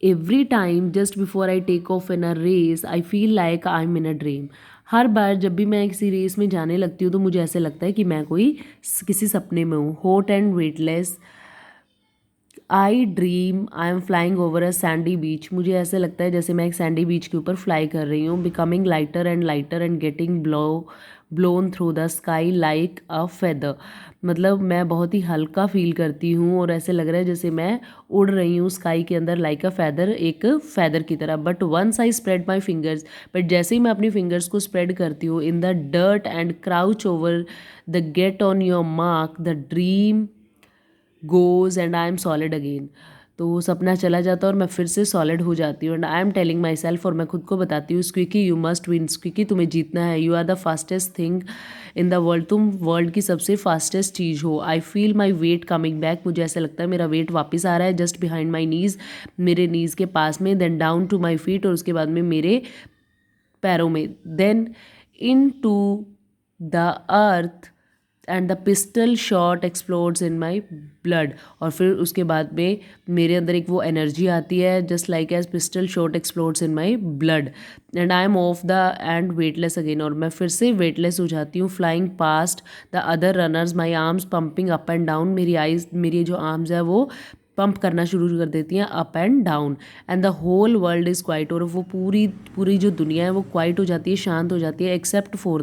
Every time just before I take off in a race I feel like I am in a dream. हर बार जब भी मैं किसी रेस में जाने लगती हूँ तो मुझे ऐसे लगता है कि मैं कोई किसी सपने में हूँ। Hot and weightless I dream I am flying over a sandy beach. मुझे ऐसे लगता है जैसे मैं एक सैंडी बीच के ऊपर फ्लाई कर रही हूँ। Becoming lighter and getting blown through the sky like a feather. मतलब मैं बहुत ही हल्का फील करती हूँ और ऐसे लग रहा है जैसे मैं उड़ रही हूँ स्काई के अंदर लाइक अ फैदर, एक फैदर की तरह। But once I spread my fingers, but जैसे ही मैं अपनी फिंगर्स को स्प्रेड करती हूँ in the dirt and crouch over the gate on your mark the dream goes and I am solid again. तो वो सपना चला जाता है और मैं फिर से सॉलिड हो जाती हूँ। And I am telling myself, और मैं खुद को बताती हूँ, Squeaky you must win, Squeaky तुम्हें जीतना है, you are the fastest thing in the world, तुम वर्ल्ड की सबसे फास्टेस्ट चीज़ हो। I feel my weight coming back, मुझे ऐसा लगता है मेरा वेट वापस आ रहा है जस्ट बिहाइंड माई नीज़, मेरे नीज़ के पास में, then down to my feet, और उसके बाद में मेरे पैरों में, then into the earth and the pistol shot explodes in my blood. और फिर उसके बाद में मेरे अंदर एक वो एनर्जी आती है just like as pistol shot explodes in my blood and I am off the end weightless again. और मैं फिर से वेटलेस हो जाती हूँ, flying past the other runners, my arms pumping up and down, मेरी आइज, मेरी जो आर्म्स है वो पंप करना शुरू कर देती हैं up and down, and the whole world is quiet. और वो पूरी पूरी जो दुनिया है वो क्वाइट हो जाती है, शांत हो जाती है, except for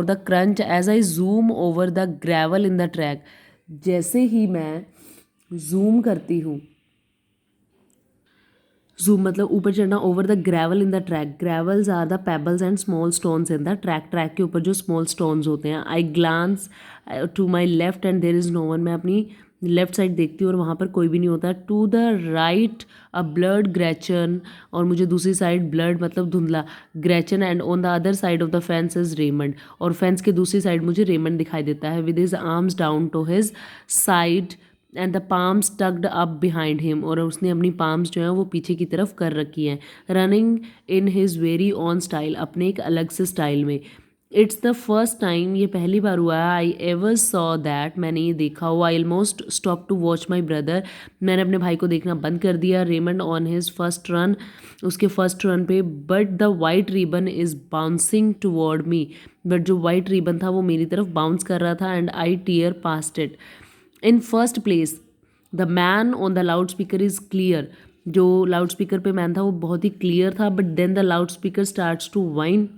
the crunch as I zoom over the gravel in the track. जैसे ही मैं जूम करती हूँ, जूम मतलब ऊपर चढ़ना, over the gravel in the track, gravels are the pebbles and small stones in the track, track के ऊपर जो स्मॉल स्टोन्स होते हैं। I glance to my left and there is no one, मैं अपनी लेफ्ट साइड देखती हूँ और वहाँ पर कोई भी नहीं होता। To the right a blood Gretchen, और मुझे दूसरी साइड ब्लड मतलब धुंधला Gretchen, and on the other side of the fence is Raymond, और फेंस के दूसरी साइड मुझे रेमंड दिखाई देता है with his arms down to his side and the palms tucked up behind him, और उसने अपनी पाम्स जो हैं वो पीछे की तरफ कर रखी हैं। Running in his very on style, अपने एक अलग से स्टाइल में। इट्स द फर्स्ट टाइम, ये पहली बार हुआ है, आई एवर सॉ दैट, मैंने ये देखा हुआ, I almost stop to watch my brother, मैंने अपने भाई को देखना बंद कर दिया, Raymond on his first run, उसके फर्स्ट रन पे, but the white ribbon is bouncing toward me, but जो वाइट रिबन था वो मेरी तरफ बाउंस कर रहा था, and I tear past it. In first place the man on the loud speaker is clear, जो लाउड स्पीकर पे मैन था वो बहुत ही क्लियर था, but then the loud speaker starts to whine,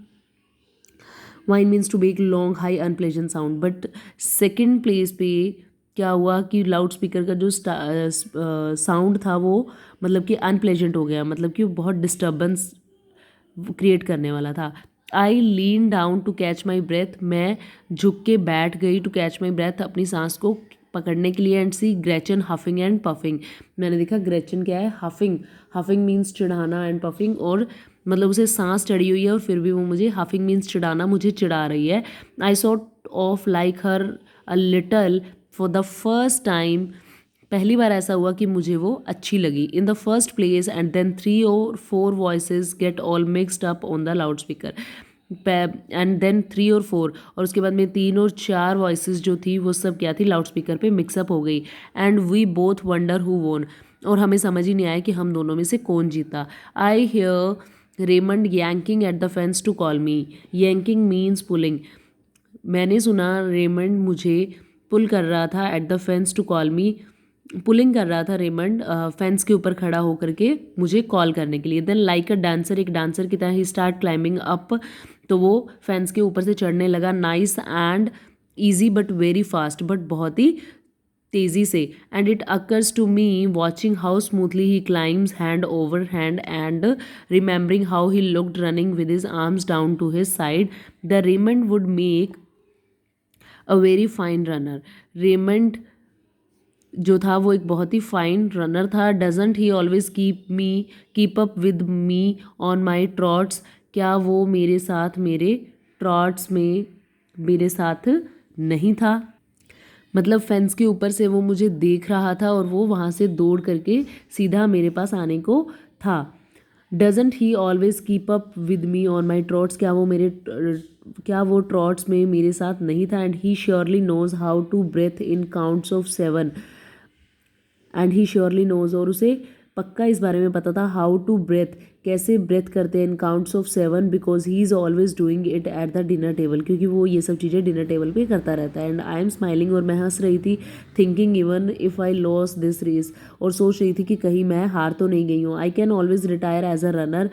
whine means to make long high unpleasant sound. But second place पे क्या हुआ कि लाउड स्पीकर का जो साउंड था वो मतलब कि अनप्लेजेंट हो गया, मतलब कि वो बहुत डिस्टर्बेंस क्रिएट करने वाला था। I lean down to catch my breath, मैं झुक के बैठ गई टू कैच माई ब्रेथ, अपनी सांस को पकड़ने के लिए, and see Gretchen huffing and puffing, मैंने देखा ग्रेचन क्या है, हफिंग, हफिंग मीन्स चिढ़ाना, एंड पफिंग, और मतलब उसे सांस चढ़ी हुई है और फिर भी वो मुझे, हफिंग मीन्स चिढ़ाना, मुझे चिढ़ा रही है। I sort of like her a little for the first time, पहली बार ऐसा हुआ कि मुझे वो अच्छी लगी। In the first place and then 3 or 4 voices get all mixed up on the loud speaker, and then 3 or 4, और उसके बाद में 3 और 4 वॉइसेस जो थी वो सब क्या थी, लाउड स्पीकर पे मिक्सअप हो गई, and we both wonder who won, और हमें समझ ही नहीं आया कि हम दोनों में से कौन जीता। I hear Raymond yanking at the fence to call me, yanking means pulling, मैंने सुना रेमंड मुझे पुल कर रहा था at the fence to call me, pulling कर रहा था रेमंड फेंस के ऊपर खड़ा होकर के मुझे कॉल करने के लिए। देन लाइक अ डांसर, एक डांसर की तरह ही स्टार्ट क्लाइंबिंग अप, तो वो फेंस के ऊपर से चढ़ने लगा, nice and easy but very fast, but बहुत ही तेज़ी से। And it occurs to me watching how smoothly he climbs hand over hand and remembering how he looked running with his arms down to his side, the Raymond would make a very fine runner, Raymond जो था वो एक बहुत ही fine runner था। Doesn't he always keep up with me on my trots, क्या वो मेरे साथ मेरे ट्रॉट्स में मेरे साथ नहीं था, मतलब फेंस के ऊपर से वो मुझे देख रहा था और वो वहाँ से दौड़ करके सीधा मेरे पास आने को था। Doesn't he always keep up with me on my trots, क्या वो ट्रॉट्स में मेरे साथ नहीं था। And he surely knows how to breathe in counts of 7, and he surely knows, और उसे पक्का इस बारे में पता था हाउ टू ब्रेथ, कैसे ब्रेथ करते हैं in counts of 7, because he is always doing it at the dinner table, क्योंकि वो ये सब चीज़ें डिनर टेबल पे करता रहता है। एंड आई एम स्माइलिंग, और मैं हंस रही थी, thinking even if I lose this race, और सोच रही थी कि कहीं मैं हार तो नहीं गई हूँ। I can always retire as a runner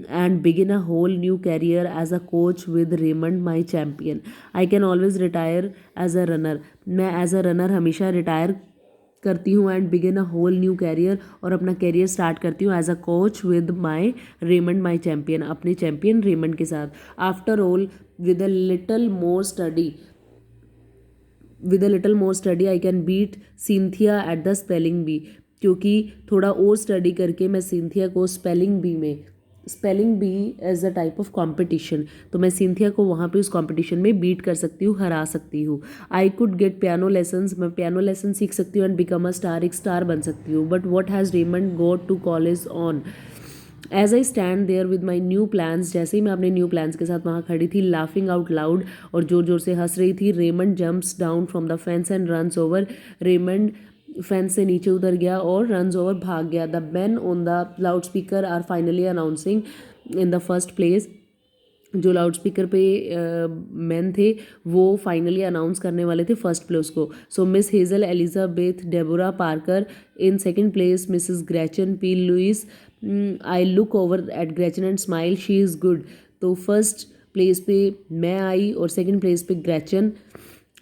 and begin a whole new career as a coach with Raymond my champion. I can always retire as a runner, मैं एज अ रनर हमेशा रिटायर करती हूँ and begin a whole new career, और अपना career start करती हूँ as a coach with my Raymond my champion, अपने चैम्पियन रेमंड के साथ। After all with a little more study, I can beat Cynthia at the spelling bee, क्योंकि थोड़ा और स्टडी करके मैं सिंथिया को स्पेलिंग बी में, spelling bee as a type of competition, तो मैं सिंथिया को वहाँ पे उस कॉम्पिटिशन में बीट कर सकती हूँ, हरा सकती हूँ। I could get piano lessons, मैं पियानो लेसन सीख सकती हूँ एंड बिकम अ स्टार, एक स्टार बन सकती हूँ। But what has Raymond got to college on, as I stand there with my new plans, जैसे ही मैं अपने न्यू प्लान्स के साथ वहाँ खड़ी थी, लाफिंग आउट लाउड, और जोर जोर से हंस रही थी, Raymond jumps down from the fence and runs over, Raymond fence से नीचे उतर गया और रन्स ओवर भाग गया। The man on the loud speaker are finally announcing in the first place, जो लाउड स्पीकर पे मैन थे वो फाइनली अनाउंस करने वाले थे फर्स्ट प्लेस को। So Miss Hazel Elizabeth Deborah Parker in second place, Mrs Gretchen P Lewis, I look over at Gretchen and smile, she is good. तो first place पे मैं आई और सेकंड प्लेस पे Gretchen.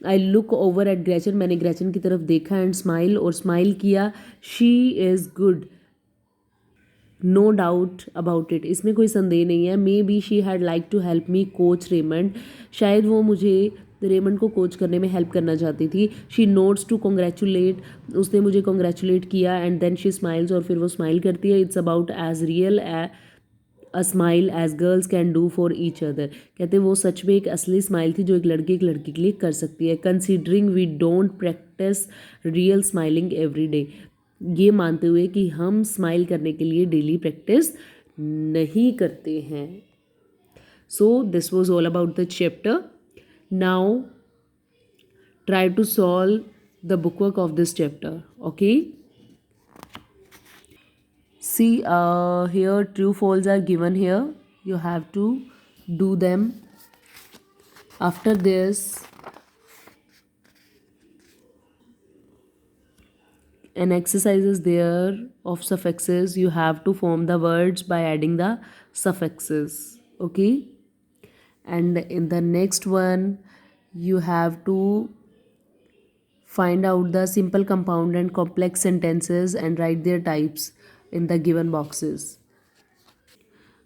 I look over at Gretchen, मैंने Gretchen की तरफ देखा एंड स्माइल, और स्माइल किया, she is good, no doubt about it, इसमें कोई संदेह नहीं है। Maybe she had like to help me coach Raymond, शायद वो मुझे रेमंड को कोच करने में हेल्प करना चाहती थी। शी नोट्स टू कॉन्ग्रेचुलेट, उसने मुझे कॉन्ग्रेचुलेट किया एंड देन शी स्माइल्स, और फिर वो स्माइल करती है। It's about as real a smile as girls can do for each other, कहते वो सच में एक असली स्माइल थी जो एक लड़की के लिए कर सकती है। Considering we don't practice real smiling every day, ये मानते हुए कि हम स्माइल करने के लिए डेली प्रैक्टिस नहीं करते हैं। So this was all about the chapter. Now try to solve the book work of this chapter, okay. See, here true false are given here, you have to do them. After this, an exercise is there of suffixes, you have to form the words by adding the suffixes, okay. And in the next one you have to find out the simple, compound and complex sentences and write their types in the given boxes,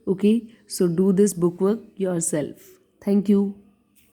okay. So do this bookwork yourself. Thank you.